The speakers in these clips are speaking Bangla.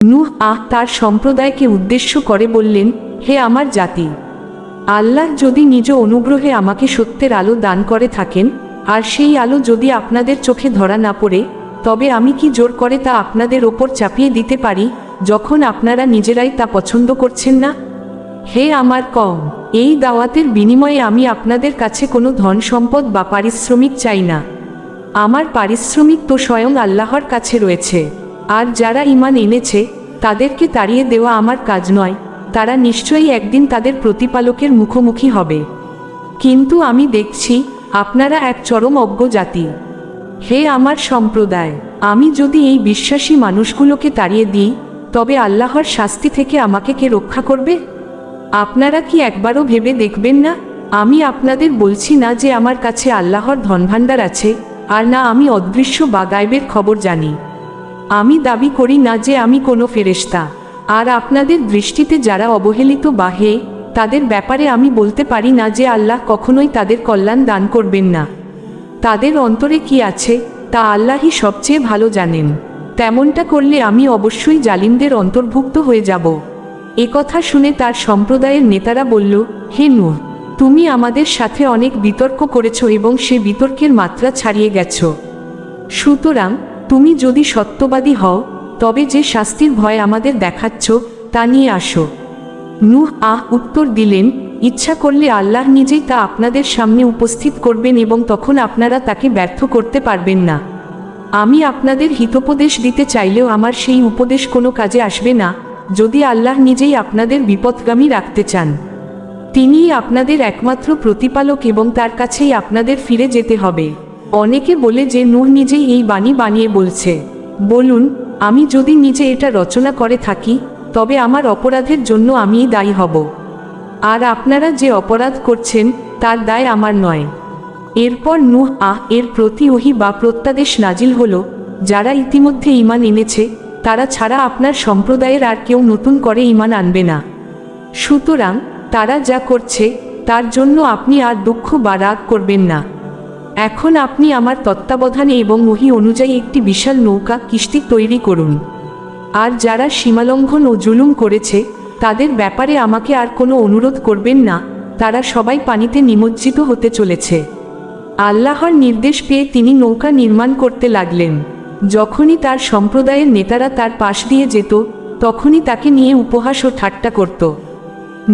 নূহ তার সম্প্রদায়কে উদ্দেশ্য করে বললেন, হে আমার জাতি, আল্লাহ যদি নিজ অনুগ্রহে আমাকে সত্যের আলো দান করে থাকেন, আর সেই আলো যদি আপনাদের চোখে ধরা না পড়ে, তবে আমি কি জোর করে তা আপনাদের ওপর চাপিয়ে দিতে পারি, যখন আপনারা নিজেরাই তা পছন্দ করছেন না? হে আমার কওম, এই দাওয়াতের বিনিময়ে আমি আপনাদের কাছে কোনো ধন সম্পদ বা পারিশ্রমিক চাই না। আমার পারিশ্রমিক তো স্বয়ং আল্লাহর কাছে রয়েছে। আর যারা ঈমান এনেছে তাদেরকে তাড়িয়ে দেওয়া আমার কাজ নয়, তারা নিশ্চয়ই একদিন তাদের প্রতিপালকের মুখোমুখি হবে। কিন্তু আমি দেখছি আপনারা এক চরম অজ্ঞ জাতি। হে আমার সম্প্রদায়, আমি যদি এই বিশ্বাসী মানুষগুলোকে তাড়িয়ে দিই, তবে আল্লাহর শাস্তি থেকে আমাকে কে রক্ষা করবে? আপনারা কি একবারও ভেবে দেখবেন না? আমি আপনাদের বলছি না যে আমার কাছে আল্লাহর ধনভাণ্ডার আছে, আর না আমি অদৃশ্য বা গায়েবের খবর জানি। আমি দাবি করি না যে আমি কোনো ফেরেশতা। আর আপনাদের দৃষ্টিতে যারা অবহেলিত বা হে, তাদের ব্যাপারে আমি বলতে পারি না যে আল্লাহ কখনোই তাদের কল্যাণ দান করবেন না। তাদের অন্তরে কি আছে তা আল্লাহই সবচেয়ে ভালো জানেন। তেমনটা করলে আমি অবশ্যই জালিমদের অন্তর্ভুক্ত হয়ে যাব। একথা শুনে তার সম্প্রদায়ের নেতারা বলল, হে নূহ, তুমি আমাদের সাথে অনেক বিতর্ক করেছ এবং সে বিতর্কের মাত্রা ছাড়িয়ে গেছ। সুতরাং তুমি যদি সত্যবাদী হও, তবে যে শাস্তির ভয় আমাদের দেখাচ্ছ তা নিয়ে আসো। নূহ উত্তর দিলেন, ইচ্ছা করলে আল্লাহ নিজেই তা আপনাদের সামনে উপস্থিত করবেন এবং তখন আপনারা তাকে ব্যর্থ করতে পারবেন না। আমি আপনাদের হিতোপদেশ দিতে চাইলেও আমার সেই উপদেশ কোনো কাজে আসবে না, যদি আল্লাহ নিজেই আপনাদের বিপথগামী রাখতে চান। তিনিই আপনাদের একমাত্র প্রতিপালক এবং তার কাছেই আপনাদের ফিরে যেতে হবে। অনেকে বলে যে নূহ নিজেই এই বাণী বানিয়ে বলছে। বলুন, আমি যদি নিজে এটা রচনা করে থাকি, তবে আমার অপরাধের জন্য আমিই দায়ী হব। আর আপনারা যে অপরাধ করছেন তার দায় আমার নয়। এরপর নূহ এর প্রতি ওহী বা প্রত্যাদেশ নাজিল হলো, যারা ইতিমধ্যে ঈমান এনেছে তারা ছাড়া আপনার সম্প্রদায়ের আর কেউ নতুন করে ঈমান আনবে না। সুতরাং তারা যা করছে তার জন্য আপনি আর দুঃখ বা রাগ করবেন না। এখন আপনি আমার তত্ত্বাবধানে এবং ওহী অনুযায়ী একটি বিশাল নৌকা কিস্তি তৈরি করুন। আর যারা সীমালঙ্ঘন ও জুলুম করেছে তাদের ব্যাপারে আমাকে আর কোনো অনুরোধ করবেন না, তারা সবাই পানিতে নিমজ্জিত হতে চলেছে। আল্লাহর নির্দেশ পেয়ে তিনি নৌকা নির্মাণ করতে লাগলেন। যখনই তার সম্প্রদায়ের নেতারা তার পাশ দিয়ে যেত, তখনই তাকে নিয়ে উপহাস ও ঠাট্টা করত।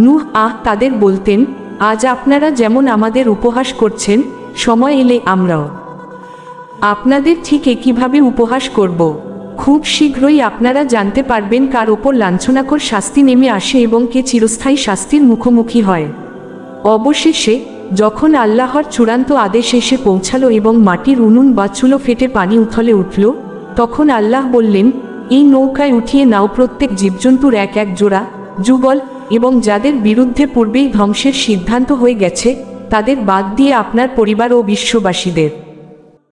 নূহ তাদের বলতেন, আজ আপনারা যেমন আমাদের উপহাস করছেন, সময় এলে আমরাও আপনাদের ঠিক একইভাবে উপহাস করব। খুব শীঘ্রই আপনারা জানতে পারবেন কার ওপর লাঞ্ছনাকর শাস্তি নেমে আসে এবং কে চিরস্থায়ী শাস্তির মুখোমুখি হয়। অবশেষে যখন আল্লাহর চূড়ান্ত আদেশ এসে পৌঁছালো এবং মাটির উনুন বা চুলো ফেটে পানি উথলে উঠল, তখন আল্লাহ বললেন, এই নৌকায় উঠিয়ে নাও প্রত্যেক জীবজন্তুর এক এক জোড়া, যুগল, এবং যাদের বিরুদ্ধে পূর্বেই ধ্বংসের সিদ্ধান্ত হয়ে গেছে তাদের বাদ দিয়ে আপনার পরিবার ও বিশ্ববাসীদের।